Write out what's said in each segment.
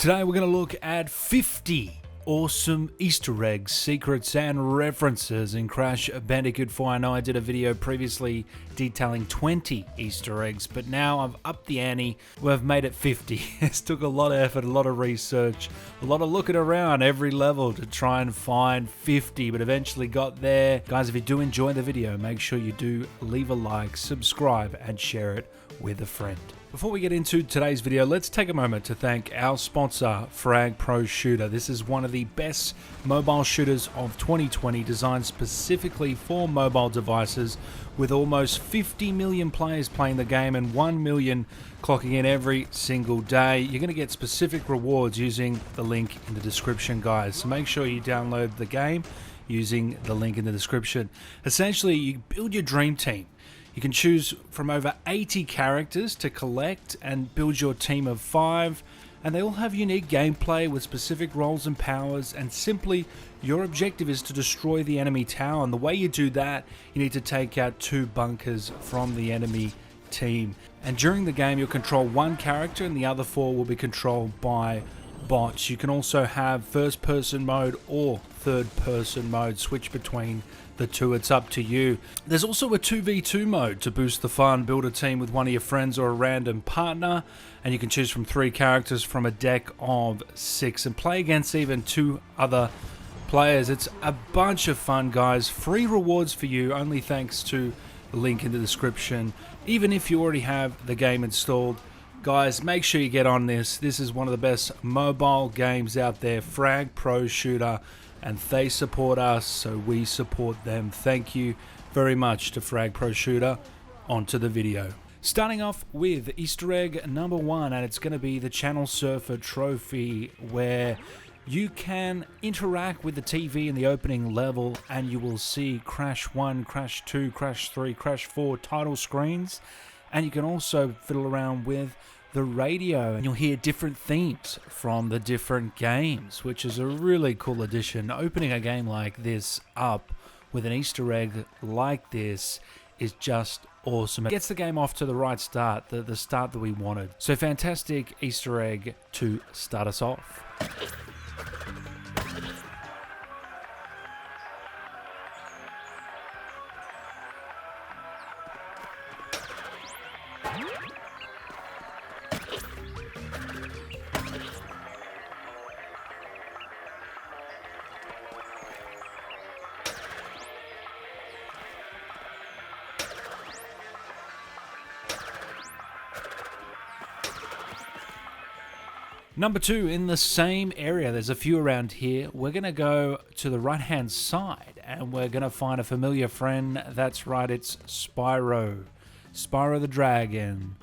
Today we're going to look at 50 awesome Easter eggs, secrets and references in Crash Bandicoot 4. I know I did a video previously detailing 20 Easter eggs, but now I've upped the ante. We've made it 50. It's took a lot of effort, a lot of research, a lot of looking around every level to try and find 50, but eventually got there. Guys, if you do enjoy the video, make sure you do leave a like, subscribe and share it with a friend. Before we get into today's video, let's take a moment to thank our sponsor, Frag Pro Shooter. This is one of the best mobile shooters of 2020, designed specifically for mobile devices, with almost 50 million players playing the game and 1 million clocking in every single day. You're going to get specific rewards using the link in the description, guys. So make sure you download the game using the link in the description. Essentially, you build your dream team. You can choose from over 80 characters to collect and build your team of 5, and they all have unique gameplay with specific roles and powers, and simply your objective is to destroy the enemy tower, and the way you do that, you need to take out 2 bunkers from the enemy team. And during the game you'll control 1 character and the other 4 will be controlled by bots. You can also have first person mode or third person mode, switch between the 2, it's up to you. There's also a 2v2 mode to boost the fun. Build a team with one of your friends or a random partner, and you can choose from 3 characters from a deck of 6 and play against even 2 other players. It's a bunch of fun, guys. Free rewards for you, only thanks to the link in the description. Even if you already have the game installed, guys, make sure you get on this. This is one of the best mobile games out there, Frag Pro Shooter, and they support us, so we support them. Thank you very much to Frag Pro Shooter. On to the video. Starting off with Easter egg number 1, and it's going to be the Channel Surfer trophy, where you can interact with the TV in the opening level and you will see Crash 1, Crash 2, Crash 3, Crash 4 title screens, and you can also fiddle around with the radio and you'll hear different themes from the different games, which is a really cool addition. Opening a game like this up with an Easter egg like this is just awesome. It gets the game off to the right start, the start that we wanted. So fantastic Easter egg to start us off. Number 2, in the same area, there's a few around here. We're going to go to the right hand side and we're going to find a familiar friend. That's right, it's Spyro. Spyro the Dragon.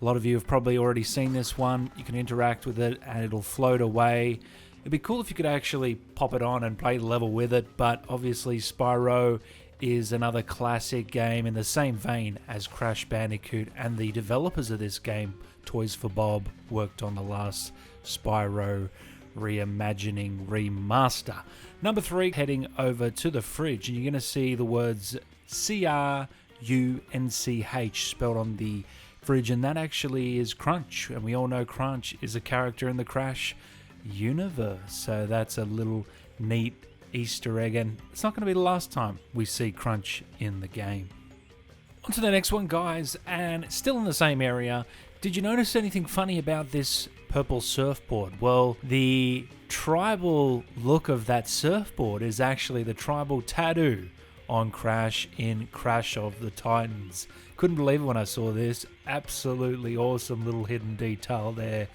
A lot of you have probably already seen this one. You can interact with it and it'll float away. It'd be cool if you could actually pop it on and play the level with it, but obviously Spyro is another classic game in the same vein as Crash Bandicoot, and the developers of this game, Toys for Bob, worked on the last Spyro reimagining remaster. Number 3, heading over to the fridge, and you're going to see the words CRUNCH spelled on the fridge, and that actually is Crunch, and we all know Crunch is a character in the Crash universe, so that's a little neat Easter egg, and it's not going to be the last time we see Crunch in the game. On to the next one, guys, and still in the same area. Did you notice anything funny about this purple surfboard? Well, the tribal look of that surfboard is actually the tribal tattoo on Crash in Crash of the Titans. Couldn't believe it when I saw this. Absolutely awesome little hidden detail there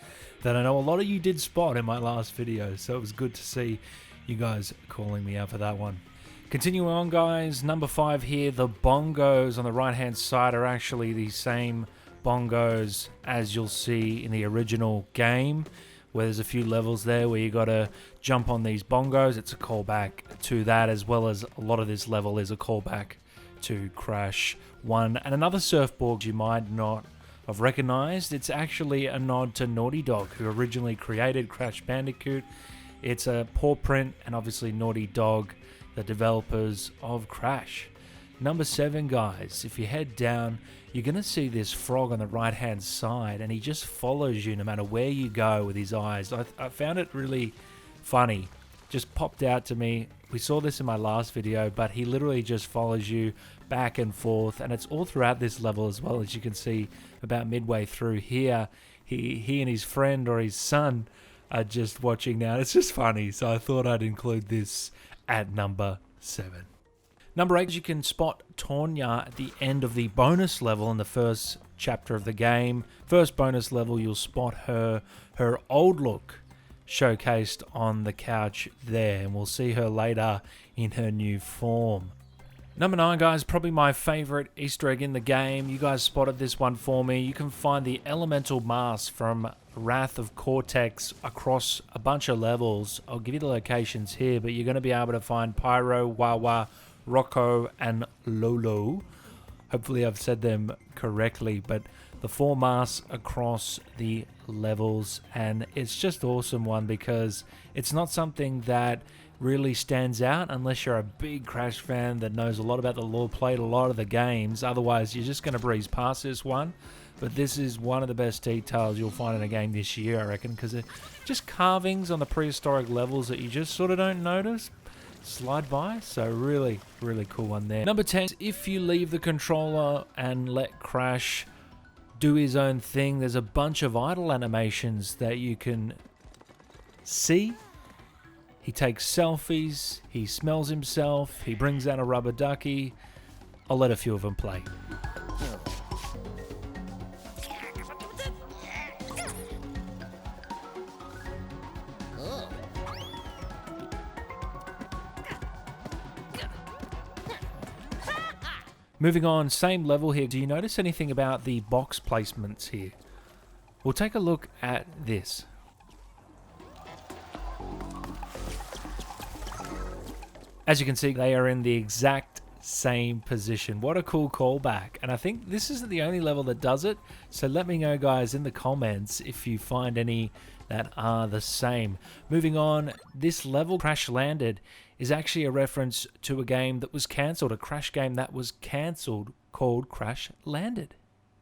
that I know a lot of you did spot in my last video, so it was good to see you guys calling me out for that one. Continuing on, guys, number 5 here, the bongos on the right hand side are actually the same bongos as you'll see in the original game, where there's a few levels there where you gotta jump on these bongos. It's a callback to that, as well as a lot of this level is a callback to Crash 1. And another surfboard you might not have recognized, it's actually a nod to Naughty Dog, who originally created Crash Bandicoot. It's a paw print, and obviously Naughty Dog, the developers of Crash. Number 7, guys, if you head down, you're going to see this frog on the right-hand side, and he just follows you no matter where you go with his eyes. I found it really funny. Just popped out to me. We saw this in my last video, but he literally just follows you back and forth, and it's all throughout this level as well. As you can see, about midway through here, he and his friend or his son are just watching now. It's just funny, so I thought I'd include this at number 7. Number 8, you can spot Tonya at the end of the bonus level in the first chapter of the game. First bonus level, you'll spot her old look showcased on the couch there, and we'll see her later in her new form. Number 9, guys, probably my favorite Easter egg in the game. You guys spotted this one for me. You can find the elemental mask from Wrath of Cortex across a bunch of levels. I'll give you the locations here, but you're going to be able to find Pyro, Wawa, Rocco, and Lolo. Hopefully I've said them correctly, but the 4 masks across the levels, and it's just awesome one because it's not something that really stands out unless you're a big Crash fan that knows a lot about the lore, played a lot of the games. Otherwise, you're just going to breeze past this one. But this is one of the best details you'll find in a game this year, I reckon, because they're just carvings on the prehistoric levels that you just sort of don't notice slide by. So really, really cool one there. Number 10, if you leave the controller and let Crash do his own thing, there's a bunch of idle animations that you can see. He takes selfies, he smells himself, he brings out a rubber ducky. I'll let a few of them play. Moving on, same level here. Do you notice anything about the box placements here? We'll take a look at this. As you can see, they are in the exact same position. What a cool callback. And I think this isn't the only level that does it. So let me know, guys, in the comments if you find any that are the same. Moving on, this level, Crash Landed, is actually a reference to a game that was cancelled, a Crash game that was cancelled called Crash Landed.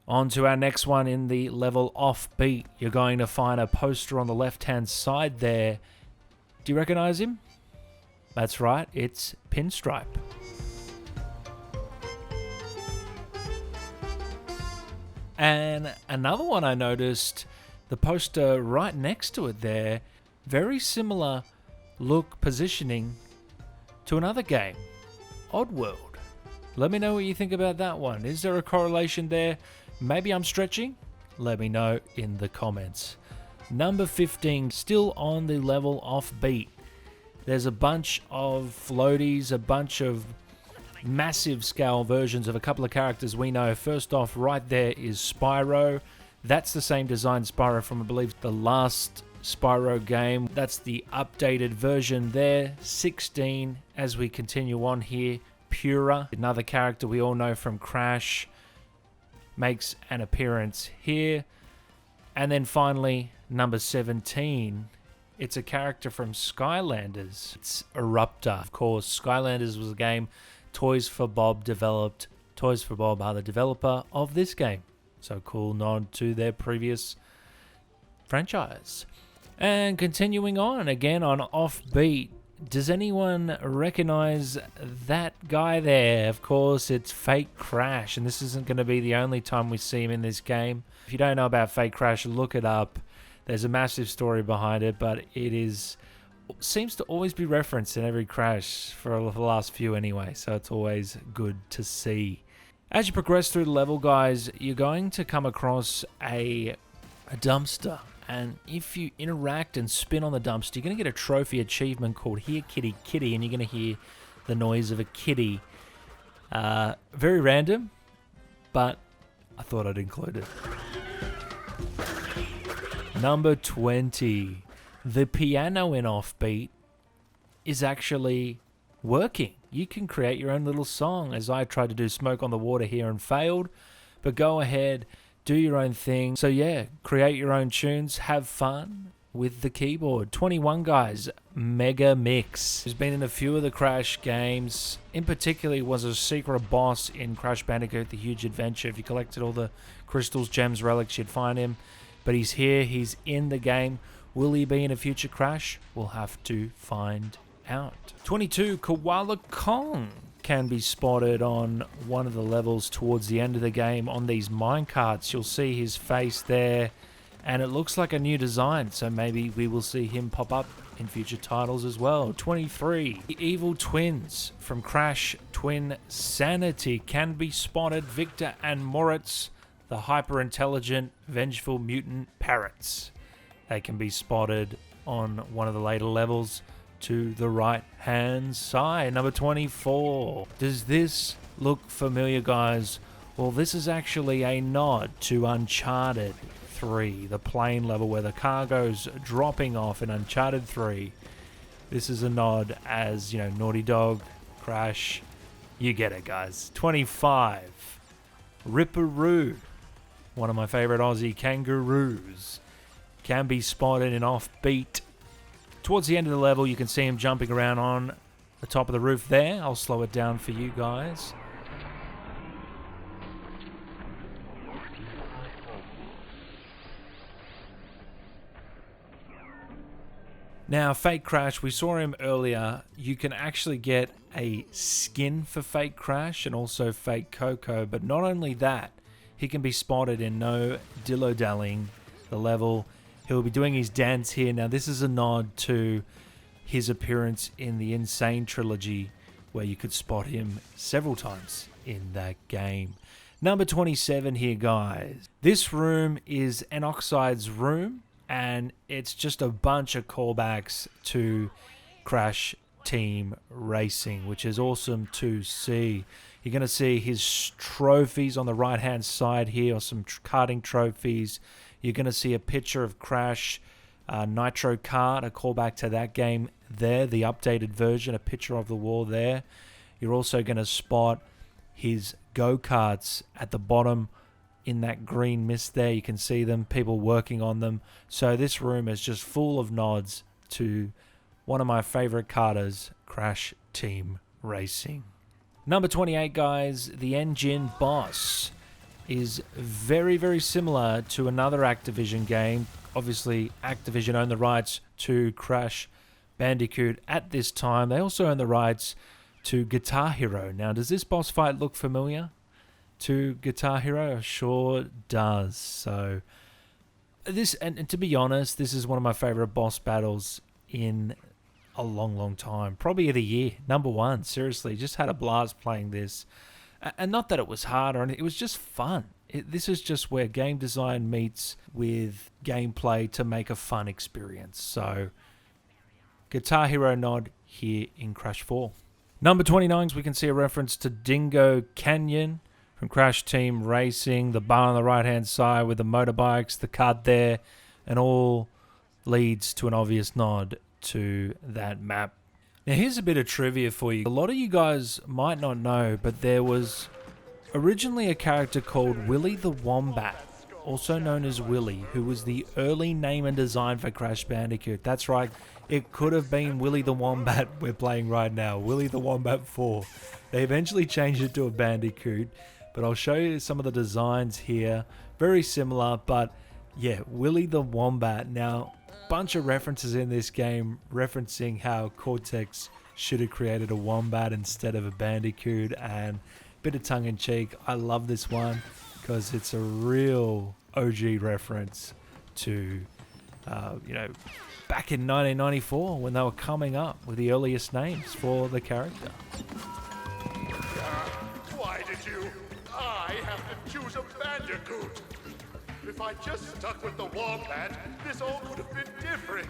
On to our next one in the level Offbeat. You're going to find a poster on the left-hand side there. Do you recognize him? That's right, it's Pinstripe. And another one I noticed, the poster right next to it there, very similar look, positioning to another game, Oddworld. Let me know what you think about that one. Is there a correlation there? Maybe I'm stretching? Let me know in the comments. Number 15, still on the level Offbeat. There's a bunch of floaties, a bunch of massive scale versions of a couple of characters we know. First off, right there is Spyro. That's the same design Spyro from, I believe, the last Spyro game. That's the updated version there. 16, as we continue on here, Pura, another character we all know from Crash, makes an appearance here. And then finally, number 17, it's a character from Skylanders. It's Eruptor. Of course, Skylanders was a game Toys for Bob developed. Toys for Bob are the developer of this game. So cool nod to their previous franchise. And continuing on, again on Offbeat, does anyone recognize that guy there? Of course, it's Fake Crash, and this isn't going to be the only time we see him in this game. If you don't know about Fake Crash, look it up. There's a massive story behind it, but it seems to always be referenced in every Crash for the last few anyway, so it's always good to see. As you progress through the level, guys, you're going to come across a dumpster, and if you interact and spin on the dumpster, you're going to get a trophy achievement called Here Kitty Kitty, and you're going to hear the noise of a kitty. Very random, but I thought I'd include it. Number 20. The piano in Offbeat is actually working. You can create your own little song, as I tried to do Smoke on the Water here and failed. But go ahead, do your own thing. So yeah, create your own tunes, have fun with the keyboard. 21, guys. Mega Mix, who's been in a few of the Crash games. In particular, was a secret boss in Crash Bandicoot The Huge Adventure. If you collected all the crystals, gems, relics, you'd find him. But he's here, he's in the game. Will he be in a future Crash? We'll have to find out. 22, Koala Kong can be spotted on one of the levels towards the end of the game on these minecarts. You'll see his face there, and it looks like a new design, so maybe we will see him pop up in future titles as well. 23, the evil twins from Crash Twin Sanity can be spotted. Victor and Moritz, the hyper-intelligent, vengeful mutant parrots. They can be spotted on one of the later levels to the right-hand side. Number 24. Does this look familiar, guys? Well, this is actually a nod to Uncharted 3, the plane level where the car goes dropping off in Uncharted 3. This is a nod as, Naughty Dog, Crash. You get it, guys. 25. Ripperoo, one of my favorite Aussie kangaroos, can be spotted in Offbeat. Towards the end of the level, you can see him jumping around on the top of the roof there. I'll slow it down for you guys. Now, Fake Crash, we saw him earlier. You can actually get a skin for Fake Crash and also Fake Coco, but not only that, he can be spotted in No Dillo-Dallying, the level. He'll be doing his dance here. Now, this is a nod to his appearance in the Insane trilogy, where you could spot him several times in that game. Number 27 here, guys. This room is Enoxide's room, and it's just a bunch of callbacks to Crash Team Racing, which is awesome to see. You're going to see his trophies on the right-hand side here, or some karting trophies. You're going to see a picture of Crash Nitro Kart, a callback to that game there, the updated version, a picture of the wall there. You're also going to spot his go-karts at the bottom in that green mist there. You can see them, people working on them. So this room is just full of nods to one of my favorite karters, Crash Team Racing. Number 28, guys, the engine boss is very, very similar to another Activision game. Obviously, Activision own the rights to Crash Bandicoot at this time. They also own the rights to Guitar Hero. Now, does this boss fight look familiar to Guitar Hero? Sure does. So, this, and to be honest, this is one of my favorite boss battles in a long, long time. Probably of the year. Number one. Seriously, just had a blast playing this. And not that it was hard or anything, it was just fun. This is just where game design meets with gameplay to make a fun experience. So, Guitar Hero nod here in Crash 4. Number 29, we can see a reference to Dingo Canyon from Crash Team Racing. The bar on the right-hand side with the motorbikes, the cart there, and all leads to an obvious nod to that map. Now, here's a bit of trivia for you. A lot of you guys might not know, but there was originally a character called Willy the Wombat, also known as Willy, who was the early name and design for Crash Bandicoot. That's right, it could have been Willy the Wombat we're playing right now, Willy the Wombat 4. They eventually changed it to a Bandicoot, but I'll show you some of the designs here. Very similar, but yeah, Willy the Wombat. Now, bunch of references in this game referencing how Cortex should have created a wombat instead of a Bandicoot, and a bit of tongue-in-cheek. I love this one because it's a real OG reference to back in 1994 when they were coming up with the earliest names for the character. Why did you? I have to choose a Bandicoot. If I just stuck with the wombat, this all could have been different.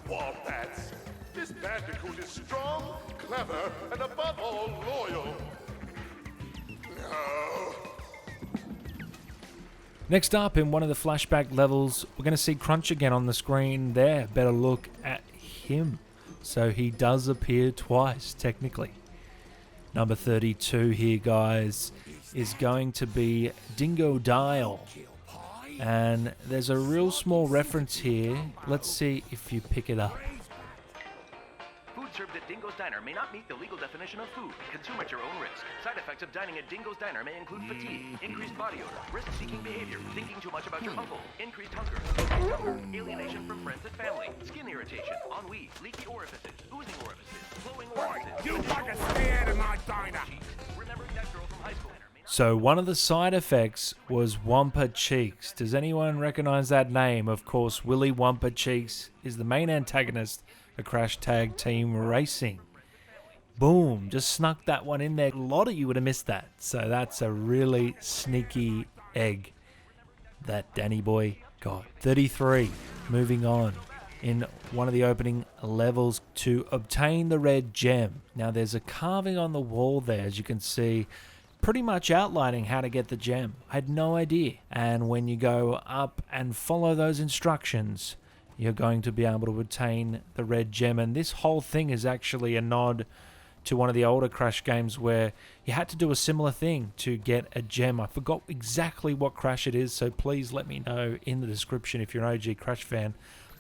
Wombats. This Bandicoot is strong, clever, and above all, loyal. No. Next up, in one of the flashback levels, we're going to see Crunch again on the screen there. Better look at him. So he does appear twice, technically. Number 32 here, guys, is going to be Dingo Dial. And there's a real small reference here. Let's see if you pick it up. Food served at Dingo's Diner may not meet the legal definition of food. Consume at your own risk. Side effects of dining at Dingo's Diner may include fatigue, increased body odor, risk-seeking behavior, thinking too much about your uncle, increased hunger, alienation from friends and family, skin irritation, ennui, leaky orifices, oozing orifices, flowing orifices. You fucking stay out of my diner! Remembering that girl from high school. So one of the side effects was Wumpa Cheeks. Does anyone recognize that name? Of course, Willy Wumpa Cheeks is the main antagonist of Crash Tag Team Racing. Boom, just snuck that one in there. A lot of you would have missed that. So that's a really sneaky egg that Danny Boy got. 33, moving on. In one of the opening levels to obtain the red gem. Now there's a carving on the wall there, as you can see, pretty much outlining how to get the gem. I had no idea. And when you go up and follow those instructions, you're going to be able to obtain the red gem. And this whole thing is actually a nod to one of the older Crash games where you had to do a similar thing to get a gem. I forgot exactly what Crash it is, so please let me know in the description if you're an OG Crash fan.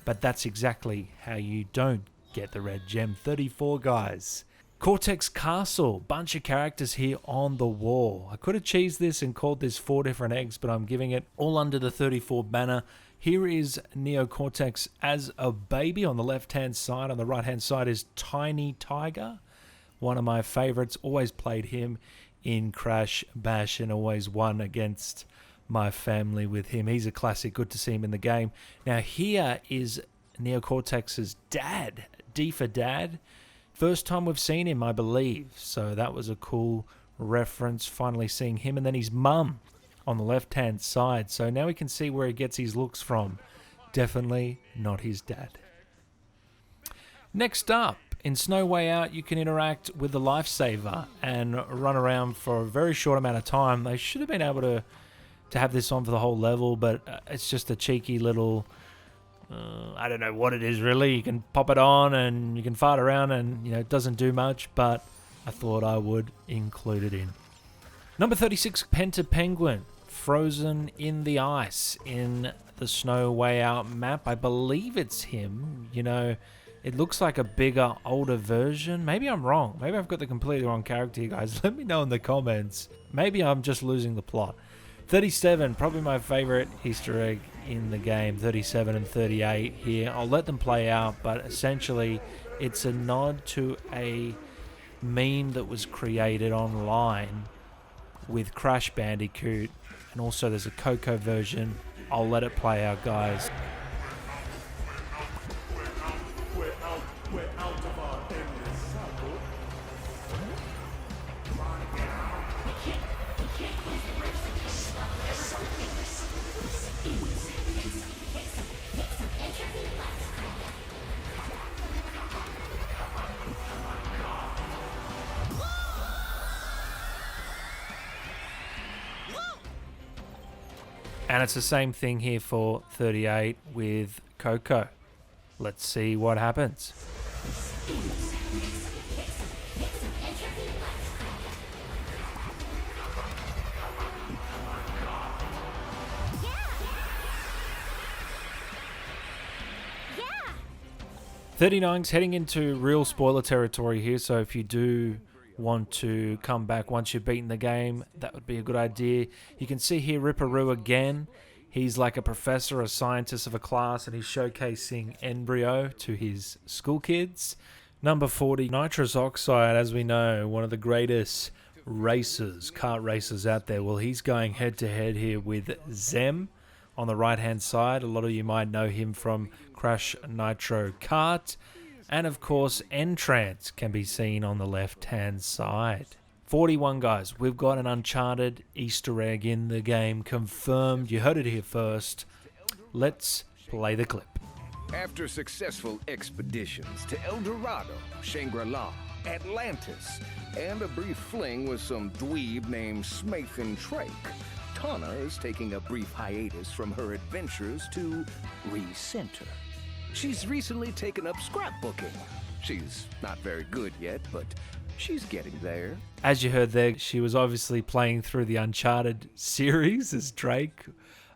But that's exactly how you don't get the red gem. 34, guys. Cortex Castle, bunch of characters here on the wall. I could have cheesed this and called this 4 different eggs, but I'm giving it all under the 34 banner. Here is Neo Cortex as a baby on the left-hand side. On the right-hand side is Tiny Tiger, one of my favorites. Always played him in Crash Bash and always won against my family with him. He's a classic. Good to see him in the game. Now here is Neo Cortex's dad, D for Dad. First time we've seen him, I believe. So that was a cool reference, finally seeing him. And then his mum on the left-hand side. So now we can see where he gets his looks from. Definitely not his dad. Next up, in Snow Way Out, you can interact with the Lifesaver and run around for a very short amount of time. They should have been able to have this on for the whole level, but it's just a cheeky little... I don't know what it is really. You can pop it on and you can fart around and, you know, it doesn't do much, but I thought I would include it in. Number 36, Penta Penguin, frozen in the ice in the Snow Way Out map. I believe it's him. You know, it looks like a bigger, older version. Maybe I'm wrong. Maybe I've got the completely wrong character here, guys. Let me know in the comments. Maybe I'm just losing the plot. 37, probably my favorite Easter egg in the game. 37 and 38 here. I'll let them play out, but essentially it's a nod to a meme that was created online with Crash Bandicoot, and also there's a Coco version. I'll let it play out, guys. We're out of our endless cycle. And it's the same thing here for 38 with Coco. Let's see what happens. Yeah. 39's heading into real spoiler territory here, so if you do want to come back once you've beaten the game, that would be a good idea. You can see here Ripperoo again. He's like a professor, a scientist of a class, and he's showcasing Embryo to his school kids. Number 40, Nitrous Oxide, as we know, one of the greatest racers, kart racers out there. Well, he's going head-to-head here with Zem on the right-hand side. A lot of you might know him from Crash Nitro Kart. And of course, Entrance can be seen on the left-hand side. 41, guys. We've got an Uncharted Easter egg in the game. Confirmed. You heard it here first. Let's play the clip. After successful expeditions to El Dorado, Shangri-La, Atlantis, and a brief fling with some dweeb named Smathan Trake, Tana is taking a brief hiatus from her adventures to recenter. She's recently taken up scrapbooking. She's not very good yet, but she's getting there. As you heard there, she was obviously playing through the Uncharted series as Drake.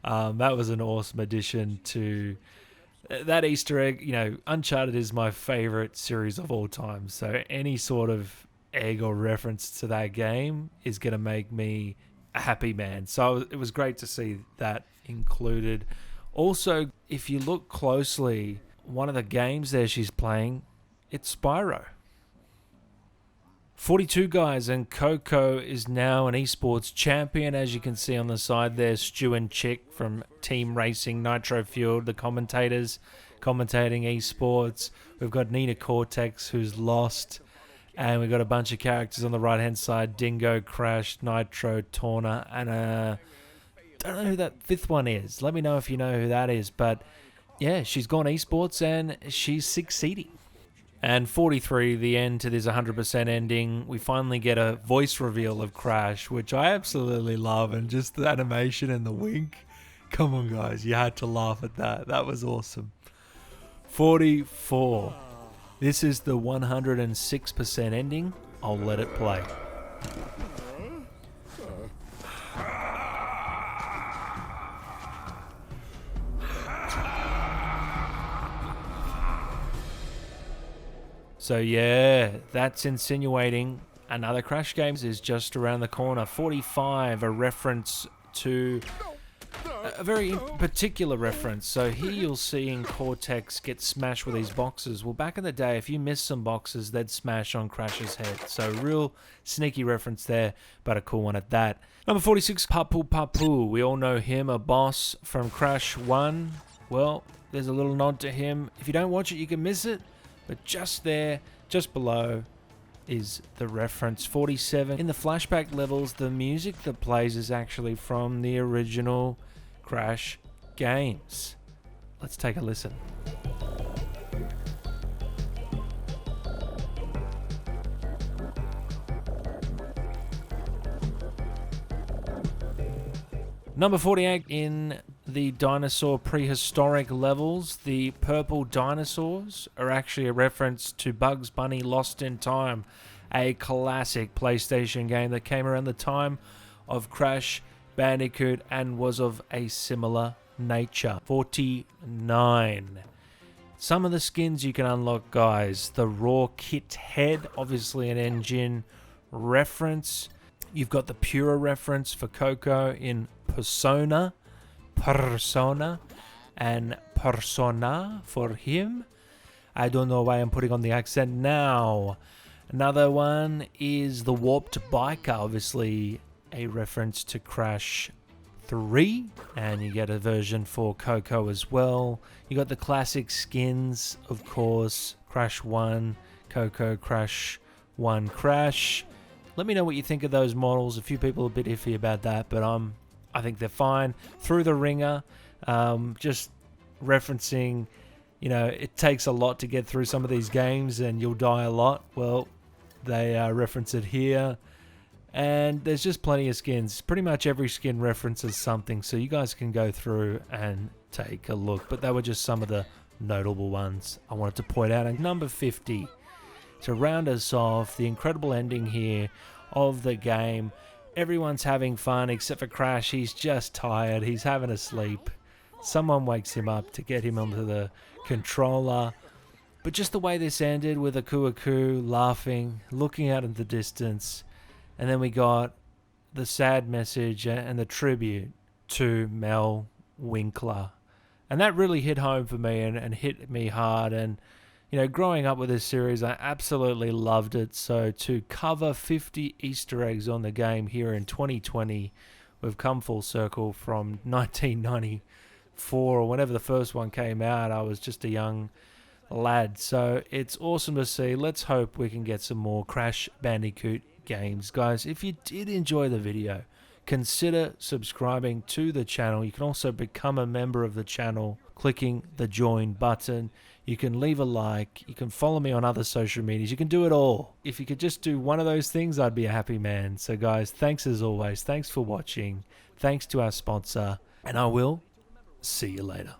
That was an awesome addition to that Easter egg. You know, Uncharted is my favorite series of all time. So any sort of egg or reference to that game is going to make me a happy man. So it was great to see that included. Also, if you look closely, one of the games there she's playing, it's Spyro. 42 guys, and Coco is now an esports champion. As you can see on the side there, Stu and Chick from Team Racing Nitro Fueled, the commentators commentating esports. We've got Nina Cortex, who's lost, and we've got a bunch of characters on the right hand side: Dingo, Crash, Nitro, Torna, and don't know who that fifth one is. Let me know if you know who that is. But yeah, she's gone esports and she's succeeding. And 43, the end to this 100% ending. We finally get a voice reveal of Crash, which I absolutely love. And just the animation and the wink. Come on, guys. You had to laugh at that. That was awesome. 44. This is the 106% ending. I'll let it play. So yeah, that's insinuating another Crash game is just around the corner. 45, a reference to a very particular reference. So here you'll see in Cortex get smashed with these boxes. Well, back in the day, if you missed some boxes, they'd smash on Crash's head. So real sneaky reference there, but a cool one at that. Number 46, Papu Papu. We all know him, a boss from Crash 1. Well, there's a little nod to him. If you don't watch it, you can miss it. But just there, just below, is the reference. 47. In the flashback levels, the music that plays is actually from the original Crash games. Let's take a listen. Number 48, in the dinosaur prehistoric levels, the purple dinosaurs are actually a reference to Bugs Bunny Lost in Time, a classic PlayStation game that came around the time of Crash Bandicoot and was of a similar nature. 49. Some of the skins you can unlock, guys. The Raw Kit head, obviously an engine reference. You've got the Pura reference for Coco in Persona, and Persona for him. I don't know why I'm putting on the accent now. Another one is the Warped Biker, obviously a reference to Crash 3, and you get a version for Coco as well. You got the classic skins, of course, Crash 1, Coco, Crash 1, Crash. Let me know what you think of those models. A few people are a bit iffy about that, but I think they're fine. Through the Ringer, just referencing, you know, it takes a lot to get through some of these games and you'll die a lot. Well, they reference it here. And there's just plenty of skins. Pretty much every skin references something, so you guys can go through and take a look. But they were just some of the notable ones I wanted to point out. And number 50, to round us off, the incredible ending here of the game. Everyone's having fun except for Crash. He's just tired. He's having a sleep. Someone wakes him up to get him onto the controller. But just the way this ended with Aku Aku laughing, looking out in the distance. And then we got the sad message and the tribute to Mel Winkler. And that really hit home for me and hit me hard. And, you know, growing up with this series, I absolutely loved it. So to cover 50 Easter eggs on the game here in 2020, we've come full circle from 1994 or whenever the first one came out. I was just a young lad. So it's awesome to see. Let's hope we can get some more Crash Bandicoot games. Guys, if you did enjoy the video, consider subscribing to the channel. You can also become a member of the channel clicking the join button. You can leave a like. You can follow me on other social medias. You can do it all. If you could just do one of those things, I'd be a happy man. So guys, thanks as always. Thanks for watching. Thanks to our sponsor. And I will see you later.